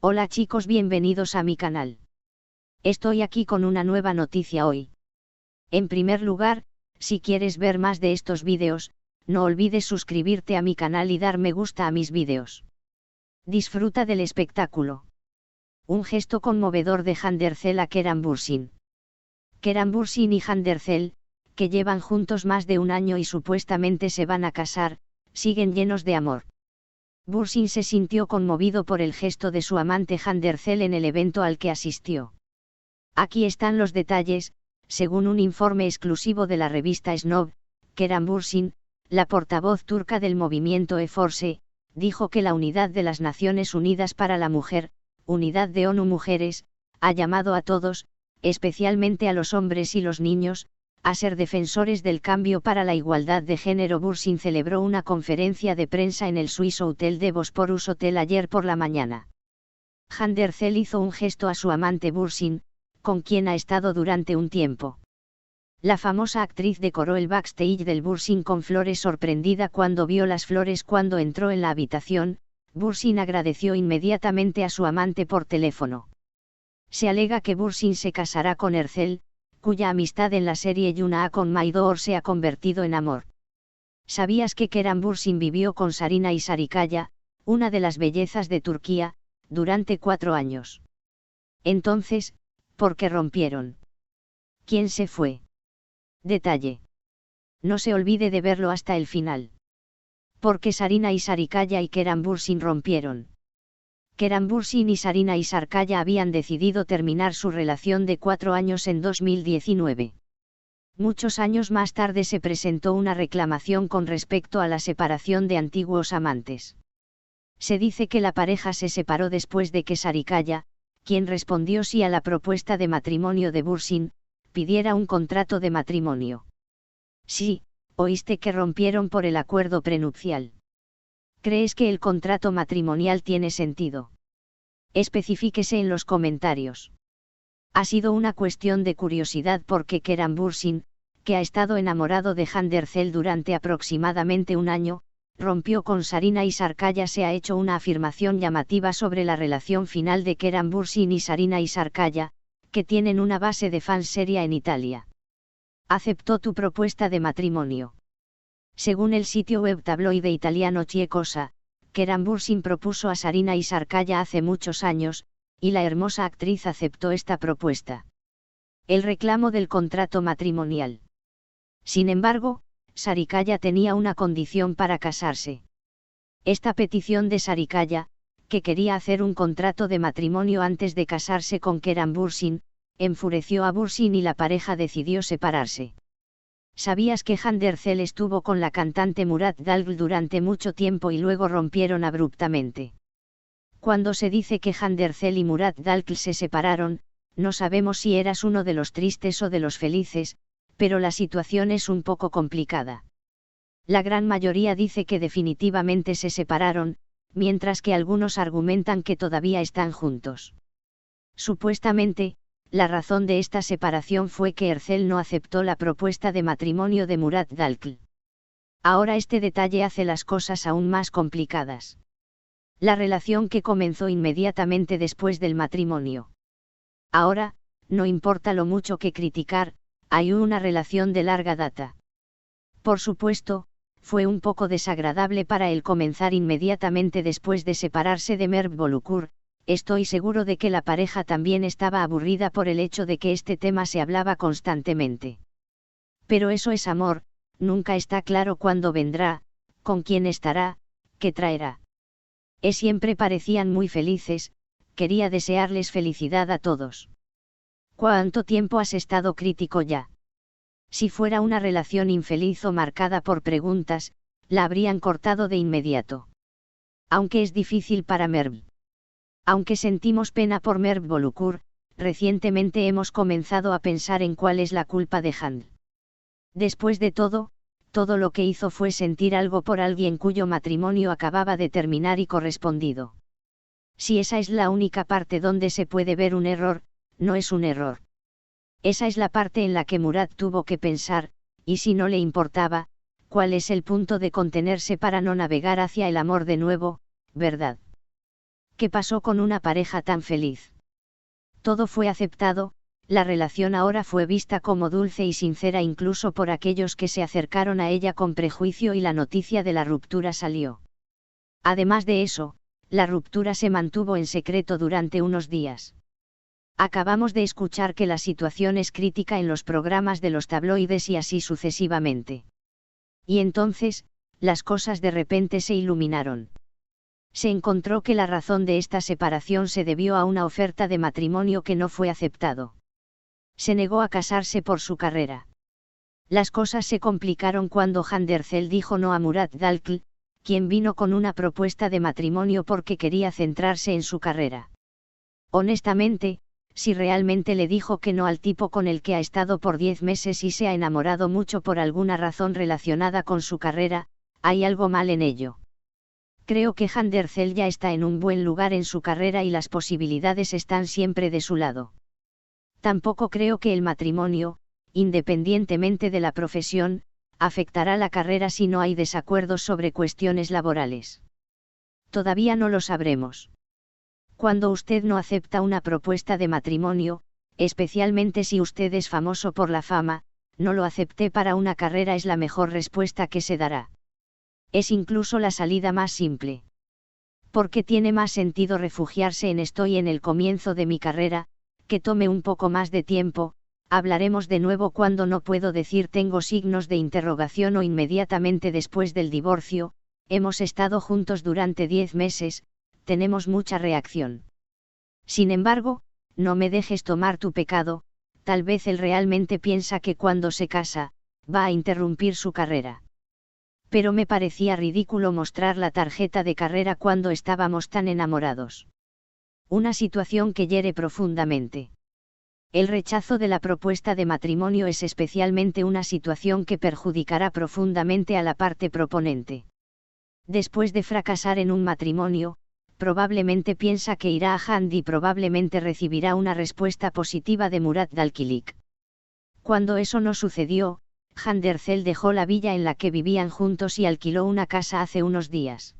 Hola chicos, bienvenidos a mi canal. Estoy aquí con una nueva noticia hoy. En primer lugar, si quieres ver más de estos vídeos, no olvides suscribirte a mi canal y dar me gusta a mis vídeos. Disfruta del espectáculo. Un gesto conmovedor de Jandercel a Keran Bürsin. Keran Bürsin y Jandercel, que llevan juntos más de un año y supuestamente se van a casar, siguen llenos de amor. Bürsin se sintió conmovido por el gesto de su amante Jandercel en el evento al que asistió. Aquí están los detalles. Según un informe exclusivo de la revista Snob, Keran Bürsin, la portavoz turca del movimiento E-Force, dijo que la Unidad de las Naciones Unidas para la Mujer, Unidad de ONU Mujeres, ha llamado a todos, especialmente a los hombres y los niños, a ser defensores del cambio para la igualdad de género. Bürsin celebró una conferencia de prensa en el suizo hotel de Bosporus Hotel ayer por la mañana. Jandercel hizo un gesto a su amante Bürsin, con quien ha estado durante un tiempo. La famosa actriz decoró el backstage del Bürsin con flores sorprendida cuando vio las flores cuando entró en la habitación. Bürsin agradeció inmediatamente a su amante por teléfono. Se alega que Bürsin se casará con Ercel, cuya amistad en la serie Yuna con Maidor se ha convertido en amor. ¿Sabías que Keran Bürsin vivió con Sarina Isarikaya, una de las bellezas de Turquía, durante 4 años? Entonces, ¿por qué rompieron? ¿Quién se fue? Detalle. No se olvide de verlo hasta el final. Porque Sarina Isarikaya y Keran Bürsin rompieron. Keran Bürsin y Sarina Isarikaya habían decidido terminar su relación de 4 años en 2019. Muchos años más tarde se presentó una reclamación con respecto a la separación de antiguos amantes. Se dice que la pareja se separó después de que Sarikaya, quien respondió sí a la propuesta de matrimonio de Bürsin, pidiera un contrato de matrimonio. Sí, oíste que rompieron por el acuerdo prenupcial. ¿Crees que el contrato matrimonial tiene sentido? Especifíquese en los comentarios. Ha sido una cuestión de curiosidad porque Keran Bürsin, que ha estado enamorado de Jandercel durante aproximadamente un año, rompió con Sarina Isarikaya. Se ha hecho una afirmación llamativa sobre la relación final de Keran Bürsin y Sarina Isarikaya, que tienen una base de fans seria en Italia. Aceptó tu propuesta de matrimonio. Según el sitio web tabloide italiano Chiecosa, Keran Bürsin propuso a Sarina Isarikaya hace muchos años, y la hermosa actriz aceptó esta propuesta. El reclamo del contrato matrimonial. Sin embargo, Sarikaya tenía una condición para casarse. Esta petición de Sarikaya, que quería hacer un contrato de matrimonio antes de casarse con Keran Bürsin, enfureció a Bürsin y la pareja decidió separarse. ¿Sabías que Jandercel estuvo con la cantante Murat Dalgl durante mucho tiempo y luego rompieron abruptamente? Cuando se dice que Jandercel y Murat Dalgl se separaron, no sabemos si eras uno de los tristes o de los felices, pero la situación es un poco complicada. La gran mayoría dice que definitivamente se separaron, mientras que algunos argumentan que todavía están juntos. Supuestamente, la razón de esta separación fue que Ercel no aceptó la propuesta de matrimonio de Murat Dalgl. Ahora este detalle hace las cosas aún más complicadas. La relación que comenzó inmediatamente después del matrimonio. Ahora, no importa lo mucho que criticar, hay una relación de larga data. Por supuesto, fue un poco desagradable para él comenzar inmediatamente después de separarse de Merve Bolukur. Estoy seguro de que la pareja también estaba aburrida por el hecho de que este tema se hablaba constantemente. Pero eso es amor, nunca está claro cuándo vendrá, con quién estará, qué traerá. Siempre parecían muy felices, quería desearles felicidad a todos. ¿Cuánto tiempo has estado crítico ya? Si fuera una relación infeliz o marcada por preguntas, la habrían cortado de inmediato. Aunque es difícil para Merve. Aunque sentimos pena por Merve Bolukur, recientemente hemos comenzado a pensar en cuál es la culpa de Jand. Después de todo lo que hizo fue sentir algo por alguien cuyo matrimonio acababa de terminar y correspondido. Si esa es la única parte donde se puede ver un error, no es un error. Esa es la parte en la que Murat tuvo que pensar, y si no le importaba, ¿cuál es el punto de contenerse para no navegar hacia el amor de nuevo, verdad? ¿Qué pasó con una pareja tan feliz? Todo fue aceptado, la relación ahora fue vista como dulce y sincera incluso por aquellos que se acercaron a ella con prejuicio y la noticia de la ruptura salió. Además de eso, la ruptura se mantuvo en secreto durante unos días. Acabamos de escuchar que la situación es crítica en los programas de los tabloides y así sucesivamente. Y entonces, las cosas de repente se iluminaron. Se encontró que la razón de esta separación se debió a una oferta de matrimonio que no fue aceptado. Se negó a casarse por su carrera. Las cosas se complicaron cuando Handercel dijo no a Murat Dalkl, quien vino con una propuesta de matrimonio porque quería centrarse en su carrera. Honestamente, si realmente le dijo que no al tipo con el que ha estado por 10 meses y se ha enamorado mucho por alguna razón relacionada con su carrera, hay algo mal en ello. Creo que Handercel ya está en un buen lugar en su carrera y las posibilidades están siempre de su lado. Tampoco creo que el matrimonio, independientemente de la profesión, afectará la carrera si no hay desacuerdos sobre cuestiones laborales. Todavía no lo sabremos. Cuando usted no acepta una propuesta de matrimonio, especialmente si usted es famoso por la fama, no lo acepté para una carrera es la mejor respuesta que se dará. Es incluso la salida más simple. Porque tiene más sentido refugiarse en estoy en el comienzo de mi carrera, que tome un poco más de tiempo, hablaremos de nuevo cuando no puedo decir tengo signos de interrogación o inmediatamente después del divorcio, hemos estado juntos durante 10 meses, tenemos mucha reacción. Sin embargo, no me dejes tomar tu pecado, tal vez él realmente piensa que cuando se casa, va a interrumpir su carrera. Pero me parecía ridículo mostrar la tarjeta de carrera cuando estábamos tan enamorados. Una situación que hiere profundamente. El rechazo de la propuesta de matrimonio es especialmente una situación que perjudicará profundamente a la parte proponente. Después de fracasar en un matrimonio, probablemente piensa que irá a Hand y probablemente recibirá una respuesta positiva de Murat Dalkilik. Cuando eso no sucedió, Handercel dejó la villa en la que vivían juntos y alquiló una casa hace unos días.